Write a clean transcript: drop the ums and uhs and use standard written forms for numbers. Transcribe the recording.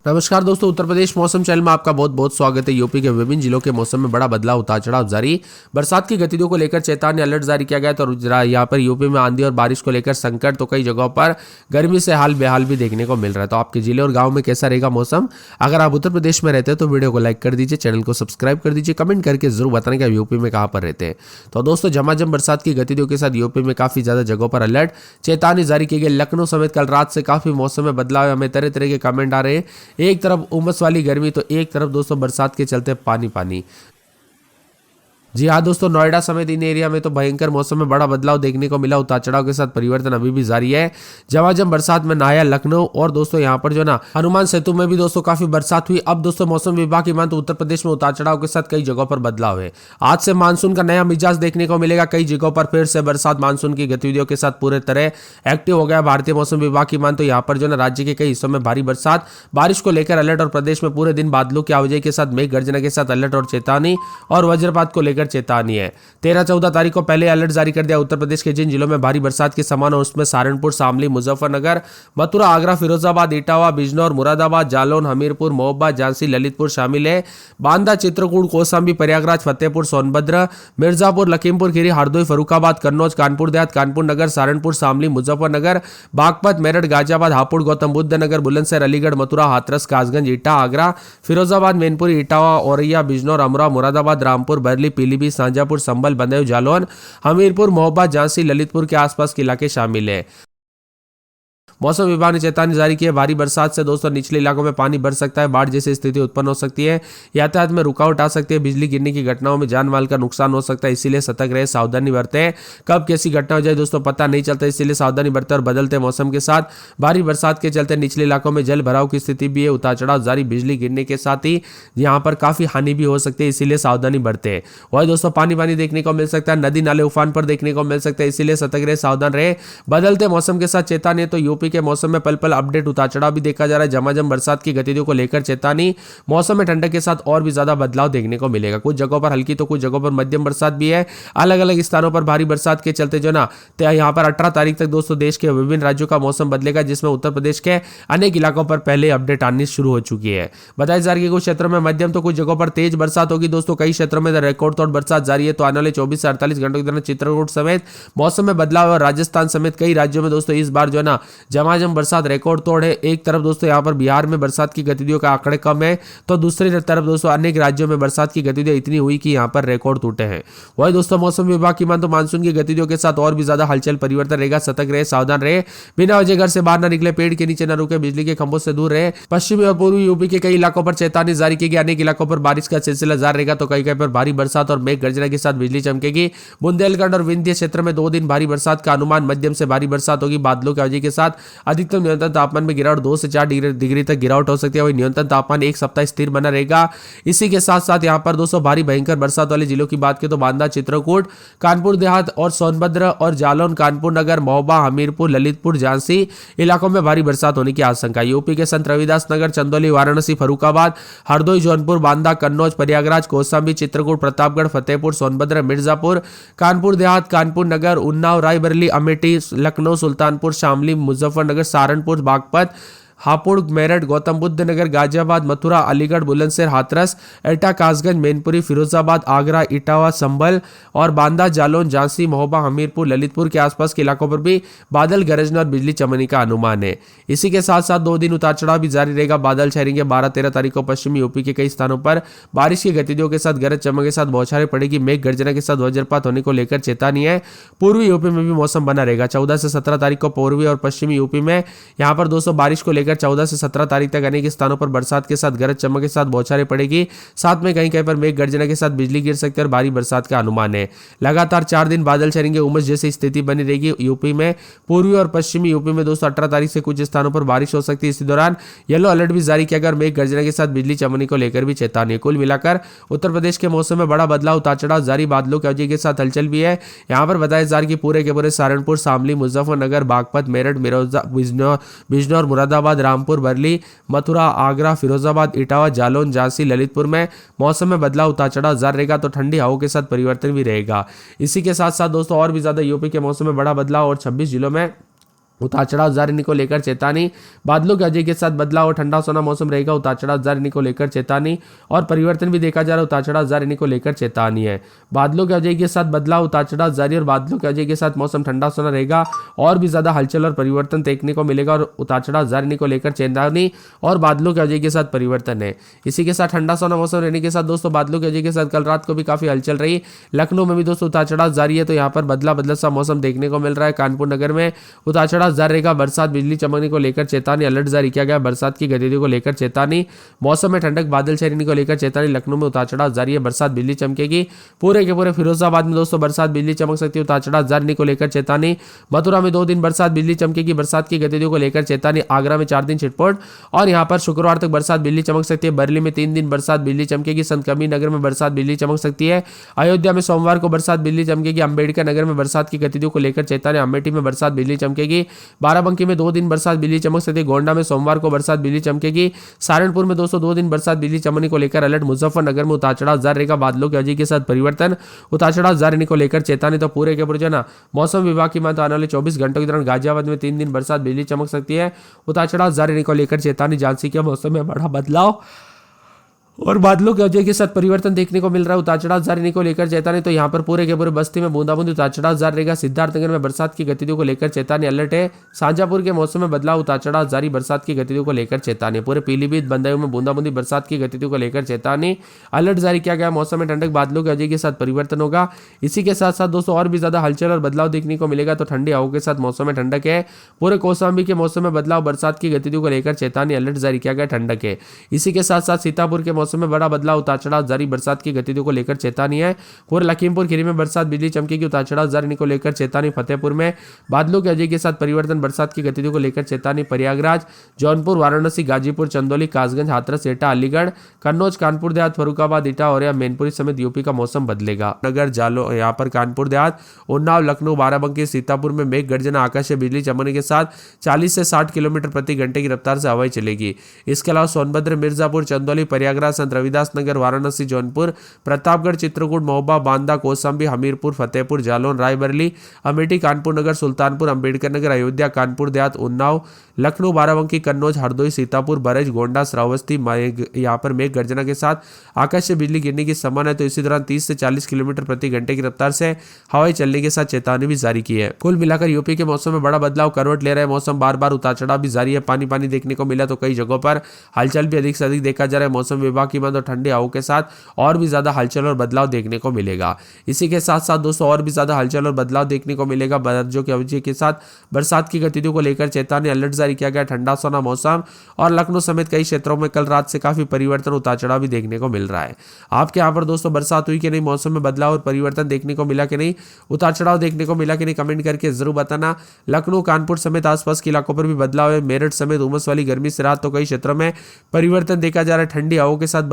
नमस्कार दोस्तों, उत्तर प्रदेश मौसम चैनल में आपका बहुत बहुत स्वागत है। यूपी के विभिन्न जिलों के मौसम में बड़ा बदलाव, उतार चढ़ाव जारी। बरसात की गतिविधियों को लेकर चेतावनी अलर्ट जारी किया गया। तो यहाँ पर यूपी में आंधी और बारिश को लेकर संकट, तो कई जगहों पर गर्मी से हाल बेहाल भी देखने को मिल रहा है। तो आपके जिले और गाँव में कैसा रहेगा मौसम? अगर आप उत्तर प्रदेश में रहते हैं तो वीडियो को लाइक कर दीजिए, चैनल को सब्सक्राइब कर दीजिए, कमेंट करके जरूर बताने कि आप यूपी में कहाँ पर रहते हैं। तो दोस्तों, झमाझम बरसात की गतिविधियों के साथ यूपी में काफी ज्यादा जगहों पर अलर्ट, चेतावनी जारी की गई। लखनऊ समेत कल रात से काफी मौसम में बदलाव है। हमें तरह तरह के कमेंट आ रहे हैं। एक तरफ उमस वाली गर्मी, तो एक तरफ दोस्तों बरसात के चलते पानी पानी। जी हाँ दोस्तों, नोएडा समेत इन एरिया में तो भयंकर मौसम में बड़ा बदलाव देखने को मिला। उतार चढ़ाव के साथ परिवर्तन अभी भी जारी है। झमाझम बरसात में नहाया लखनऊ। और दोस्तों यहाँ पर जो ना हनुमान सेतु में भी दोस्तों काफी बरसात हुई। अब दोस्तों मौसम विभाग की मान तो उत्तर प्रदेश में उतार चढ़ाव के साथ कई जगहों पर बदलाव है। आज से मानसून का नया मिजाज देखने को मिलेगा। कई जगहों पर फिर से बरसात मानसून की गतिविधियों के साथ पूरे तरह एक्टिव हो गया। भारतीय मौसम विभाग की मान तो यहाँ पर जो ना राज्य के कई हिस्सों में भारी बरसात, बारिश को लेकर अलर्ट। और प्रदेश में पूरे दिन बादलों की आवाजाही के साथ मेघ गर्जना के साथ अलर्ट और चेतावनी, और वज्रपात को लेकर चेतावनी है। 13-14 तारीख को पहले अलर्ट जारी कर दिया। उत्तर प्रदेश के जिन जिलों में भारी बरसात के समान और उसमें सहारनपुर, शामली, मुजफ्फरनगर, मथुरा, आगरा, फिरोजाबाद, इटावा, बिजनौर, मुरादाबाद, जालौन, हमीरपुर, महोबा, झांसी, ललितपुर शामिल है। बांदा, चित्रकूट, कौशाम्बी, प्रयागराज, फतेहपुर, सोनभद्र, मिर्जापुर, लखीमपुर खीरी, हरदोई, फर्रुखाबाद, कन्नौज, कानपुर देहात, कानपुर नगर, सहारनपुर, शामली, मुजफ्फरनगर, बागपत, मेरठ, गाजियाबाद, हापुड़, गौतम बुद्ध नगर, बुलंदशहर, अलीगढ़, मथुरा, हाथरस, कासगंज, ईटा, आगरा, फिरोजाबाद, मैनपुरी, इटावा, औरैया, बिजनौर, अमरा, मुरादाबाद, रामपुर, बरली, पीलीभीत, शाहजहांपुर, संभल, बदायूं, जालौन, हमीरपुर, महोबा, झांसी, ललितपुर के आसपास के इलाके शामिल है। मौसम विभाग ने चेतावनी जारी की है। भारी बरसात से दोस्तों निचले इलाकों में पानी भर सकता है, बाढ़ जैसी स्थिति उत्पन्न हो सकती है, यातायात में रुकावट आ सकती है, बिजली गिरने की घटनाओं में जान माल का नुकसान हो सकता है। इसीलिए सतर्क रहे, सावधानी बरतें। कब कैसी घटना हो जाए दोस्तों पता नहीं चलता, इसीलिए सावधानी बरतें। और बदलते मौसम के साथ भारी बरसात के चलते निचले इलाकों में जल भराव की स्थिति भी है, उतार चढ़ाव जारी, बिजली गिरने के साथ ही यहाँ पर काफी हानि भी हो सकती है, इसीलिए सावधानी बरतें। वही दोस्तों पानी पानी देखने को मिल सकता है, नदी नाले उफान पर देखने को मिल सकता है, इसीलिए सतर्क रहे, सावधान रहे। बदलते मौसम के साथ चेतावनी। तो यूपी के मौसम में पल पल अपडेट, उतार चढ़ाव भी देखा जा रहा है। झमाझम बरसात की गतिविधियों को लेकर चेतावनी। मौसम में ठंडक के साथ और भी ज्यादा बदलाव देखने को मिलेगा। कुछ जगहों पर हल्की तो कुछ जगहों पर मध्यम बरसात भी है। अलग अलग स्थानों पर भारी बरसात के चलते जो ना यहाँ पर 18 तारीख तक दोस्तों देश के विभिन्न राज्यों का मौसम बदलेगा, जिसमें उत्तर प्रदेश के अनेक इलाकों पर पहले अपडेट आनी शुरू हो चुकी है। बताया जा रहा है कि कुछ क्षेत्रों में मध्यम तो कुछ जगहों पर तेज बरसात होगी। दोस्तों कई क्षेत्रों में रिकॉर्ड तोड़ बरसात जारी है। तो आने वाले 24 से 48 घंटों के दौरान चित्रकूट समेत मौसम में बदलाव और राजस्थान समेत कई राज्यों में दोस्तों इस बार जो ना झमाझम बरसात रिकॉर्ड तोड़ है। एक तरफ दोस्तों यहाँ पर बिहार में बरसात की गतिविधियों का आंकड़े कम है, तो दूसरी तरफ दोस्तों अनेक राज्यों में बरसात की गतिविधियां इतनी हुई कि यहाँ पर रिकॉर्ड टूटे हैं। वही दोस्तों मौसम विभाग की मान तो मानसून की गतिविधियों के साथ और भी ज्यादा हलचल परिवर्तन रहेगा। सतर्क रहे, सावधान रहे, बिना वजह घर से बाहर न निकले, पेड़ के नीचे न रुके, बिजली के खंभों से दूर रहे। पश्चिमी और पूर्वी यूपी के कई इलाकों पर चेतावनी जारी की गई। अनेक इलाकों पर बारिश का सिलसिला जारी रहेगा। तो कई पर भारी बरसात और मेघ गर्जना के साथ बिजली चमकेगी। बुंदेलखंड और विंध्य क्षेत्र में 2 दिन भारी बरसात का अनुमान, मध्यम से भारी बरसात होगी। बादलों की आवाजाही के साथ अधिकतम न्यूनतम तापमान में गिरावट 2 से 4 डिग्री तक गिरावट हो सकती है। वही न्यूनतम तापमान एक सप्ताह स्थिर बना रहेगा। इसी के साथ साथ यहाँ पर दोस्तों भारी भयंकर बरसात वाले जिलों की बात करें तो बांदा, चित्रकूट, कानपुर देहात और सोनभद्र और जालौन, कानपुर नगर, महोबा, हमीरपुर, ललितपुर, झांसी इलाकों में भारी बरसात होने की आशंका। यूपी के संत रविदास नगर, चंदौली, वाराणसी, फर्रुखाबाद, हरदोई, जौनपुर, बांदा, कन्नौज, प्रयागराज, कौशाम्बी, चित्रकूट, प्रतापगढ़, फतेहपुर, सोनभद्र, मिर्जापुर, कानपुर देहात, कानपुर नगर, उन्नाव, रायबरेली, अमेठी, लखनऊ, सुल्तानपुर, शामली, मुजफ्फरनगर, सहारनपुर, बागपत, हापुड़, मेरठ, गौतम बुद्ध नगर, गाजियाबाद, मथुरा, अलीगढ़, बुलंदशहर, हाथरस, एटा, कासगंज, मैनपुरी, फिरोजाबाद, आगरा, इटावा, संभल और बांदा, जालौन, झांसी, महोबा, हमीरपुर, ललितपुर के आसपास के इलाकों पर भी बादल गरजने और बिजली चमकने का अनुमान है। इसी के साथ साथ 2 दिन उतार चढ़ाव भी जारी रहेगा। बादल छाएंगे। 12-13 तारीख को पश्चिमी यूपी के कई स्थानों पर बारिश की गतिविधियों के साथ गरज चमक के साथ बौछारें पड़ेगी। मेघ गर्जना के साथ वज्रपात होने को लेकर चेतावनी है। पूर्वी यूपी में भी मौसम बना रहेगा। 14 से 17 तारीख को पूर्वी और पश्चिमी यूपी में यहाँ पर दोस्तों बारिश को लेकर 14 से 17 तारीख तक अनेक स्थानों पर बरसात के साथ गरज चमक के साथ बौछारें पड़ेगी। साथ में कहीं कहीं पर मेघ गर्जना के साथ बिजली गिर सकती है और भारी बरसात का अनुमान है। लगातार 4 दिन बादल छाएंगे। उमस जैसी स्थिति बनी रहेगी यूपी में। पूर्वी और पश्चिमी यूपी में दोस्तों 18 तारीख से कुछ स्थानों पर बारिश हो सकती है। इसी दौरान येलो अलर्ट भी जारी किया गया और मेघ गर्जना के साथ बिजली चमकने को लेकर भी चेतावनी। कुल मिलाकर उत्तर प्रदेश के मौसम में बड़ा बदलाव, उतार चढ़ाव जारी, बादलों की आवाजाही के साथ हलचल भी है। यहाँ पर बताया जा रहा है कि पूरे के पूरे सहारनपुर, शामली, मुजफ्फरनगर, बागपत, मेरठ, बिजनौर, मुरादाबाद, रामपुर, बरली, मथुरा, आगरा, फिरोजाबाद, इटावा, जालौन, झांसी, ललितपुर में मौसम में बदलाव, उतार चढ़ाव जारी रहेगा। तो ठंडी हवाओं के साथ परिवर्तन भी रहेगा। इसी के साथ साथ दोस्तों और भी ज्यादा यूपी के मौसम में बड़ा बदलाव और 26 जिलों में उतार चढ़ाव जारी रहने को लेकर चेतावनी। बादलों के अजय के साथ बदलाव और ठंडा सोना मौसम रहेगा, उतार चढ़ाव जारी रहने को लेकर चेतावनी। और परिवर्तन भी देखा जा रहा है, उतार चढ़ाव जारी रहने को लेकर चेतावनी है। बादलों के अजय के साथ बदलाव, उतार चढ़ाव जारी और बादलों के अजय के साथ मौसम ठंडा सोना रहेगा और भी ज्यादा हलचल और परिवर्तन देखने को मिलेगा और उतार चढ़ाव जारी रहने को लेकर चेतावनी और बादलों के अजय के साथ परिवर्तन है। इसी के साथ ठंडा सोना मौसम रहने के साथ दोस्तों बादलों के अजय के साथ कल रात को भी काफी हलचल रही। लखनऊ में भी दोस्तों उतार चढ़ाव जारी है, तो यहाँ पर बदला बदला सा मौसम देखने को मिल रहा है। कानपुर नगर में उतार चढ़ाव जारी रहेगा, बरसात बिजली चमकने को लेकर चेतावनी, अलर्ट जारी किया गया, बरसात की गतिविधियों को लेकर चेतावनी। मौसम में ठंडक बादल छाने को लेकर चेतावनी। लखनऊ में उतार चढ़ाव जारी है, बरसात बिजली चमकेगी। पूरे के पूरे फिरोजाबाद में दोस्तों बरसात बिजली चमक सकती है, उतार चढ़ाव जारी को लेकर चेतावनी। मथुरा में 2 दिन बरसात बिजली चमकेगी, बरसात की गतिविधियों को लेकर चेतावनी। आगरा में 4 दिन छिटपुट और यहाँ पर शुक्रवार तक बरसात बिजली चमक सकती है। बरेली में 3 दिन बरसात बिजली चमकेगी। संत कबीर नगर में बरसात बिजली चमक सकती है। अयोध्या में सोमवार को बरसात बिजली चमकेगी। अंबेडकर नगर में बरसात की गतिविधियों को लेकर चेतावनी। अमेठी में बरसात बिजली चमकेगी। बाराबंकी में 2 दिन बरसात बिजली चमक सकती है। गोंडा में सोमवार को बरसात बिजली चमकेगी। सहारनपुर में दोस्तों 2 दिन बरसात बिजली चमकने को लेकर अलर्ट। मुजफ्फरनगर में उतार चढ़ाव जारी रहेगा, बादलों के अजय के साथ परिवर्तन, उतार चढ़ाव जारी रहने को लेकर चेतावनी। तो पूरे के पूरे जो ना मौसम विभाग की माने आने वाले 24 घंटों के दौरान गाजियाबाद में 3 दिन बरसात बिजली चमक सकती है, उतार चढ़ाव जारी रहने को लेकर चेतावनी। झांसी के मौसम में बड़ा बदलाव और बादलों के अजय के साथ परिवर्तन देखने को मिल रहा है, उतार चढ़ाव जारी रहने को लेकर चेतावनी। तो यहाँ पर पूरे के पूरे बस्ती में बूंदाबूंदी, उतार चढ़ाव जारी रहेगा। सिद्धार्थनगर में बरसात की गतिविधियों को लेकर चेतावनी, अलर्ट है। शाहजहांपुर के मौसम में बदलाव, उतार चढ़ाव जारी, बरसात की गतिविधियों को लेकर चेतावनी। पूरे पीलीभीत बंदायूं में बूंदाबूंदी, बरसात की गतिविधियों को लेकर चेतावनी, अलर्ट जारी किया गया। मौसम में ठंडक, बादलों के अजय के साथ परिवर्तन होगा। इसी के साथ साथ दोस्तों और भी ज्यादा हलचल और बदलाव देखने को मिलेगा, तो ठंडी हवाओं के साथ मौसम में ठंडक है। पूरे कौशाम्बी के मौसम में बदलाव, बरसात की गतिविधियों को लेकर चेतावनी, अलर्ट जारी किया गया, ठंडक है। इसी के साथ साथ सीतापुर के मौसम में बड़ा बदलाव, उतार चढ़ाव जारी, बरसात की गतिविधियों को लेकर चेतावनी है। पूरे लखीमपुर खीरी में बरसात बिजली चमकेगी, उतार चढ़ाव जारी को लेकर चेतावनी। फतेहपुर में बादलों के अजय के साथ परिवर्तन, बरसात की गतिविधियों को लेकर चेतावनी। प्रयागराज, जौनपुर, वाराणसी, गाजीपुर, चंदौली, कासगंज, हाथरस, एटा, अलीगढ़, कन्नौज, कानपुर देहात, फरुखाबाद, इटा और मैनपुरी समेत यूपी का मौसम बदलेगा। नगर, जालो, यहाँ पर कानपुर देहात, उन्नाव, लखनऊ, बाराबंकी, सीतापुर में मेघ गर्जना, आकाशीय बिजली चमकने के साथ 40 से 60 किलोमीटर प्रति घंटे की रफ्तार से हवाएं चलेगी। इसके अलावा सोनभद्र, मिर्जापुर, चंदौली, प्रयागराज, संत रविदास नगर, वाराणसी, जौनपुर, प्रतापगढ़, चित्रकूट, महोबा, बांदा, कौशाम्बी, हमीरपुर, फतेहपुर, जालौन, रायबरेली, अमेठी, कानपुर नगर, सुल्तानपुर, अंबेडकर नगर, अयोध्या, कानपुर देहात, उन्नाव, लखनऊ, बाराबंकी, कन्नौज, हरदोई, सीतापुर, बरेज, गोंडा, श्रावस्ती, यहाँ पर मेघ गर्जना के साथ आकाश से बिजली गिरने की संभावना है। तो इसी दौरान 30 से 40 किलोमीटर प्रति घंटे की रफ्तार से हवाएं चलने के साथ चेतावनी भी जारी की है। कुल मिलाकर यूपी के मौसम में बड़ा बदलाव करवट ले रहा है। मौसम बार बार उतार चढ़ाव भी जारी है। पानी पानी देखने को मिला, तो कई जगहों पर हलचल भी अधिक से अधिक देखा जा रहा है। मौसम विभाग की माने तो ठंडी हवाओं के साथ और भी ज्यादा हलचल और बदलाव देखने को मिलेगा। इसी के साथ साथ दोस्तों और भी ज्यादा हलचल और बदलाव देखने को मिलेगा। बारिशों की अवधि के साथ बरसात की गतिविधियों को लेकर चेतावनी, अलर्ट जारी किया गया। ठंडा सोना मौसम और लखनऊ समेत कई क्षेत्रों में कल रात से काफी परिवर्तन, उतार चढ़ाव भी देखने को मिल रहा है। आपके यहाँ पर दोस्तों बरसात हुई कि नहीं, मौसम में बदलाव और परिवर्तन देखने को मिला कि नहीं, उतार चढ़ाव देखने को मिला कि नहीं, कमेंट करके जरूर बताना। लखनऊ, कानपुर समेत आसपास के इलाकों पर भी बदलाव है। मेरठ समेत उमस वाली गर्मी से राहत, तो कई क्षेत्रों में परिवर्तन देखा जा रहा है। ठंडी हवाओं के साथ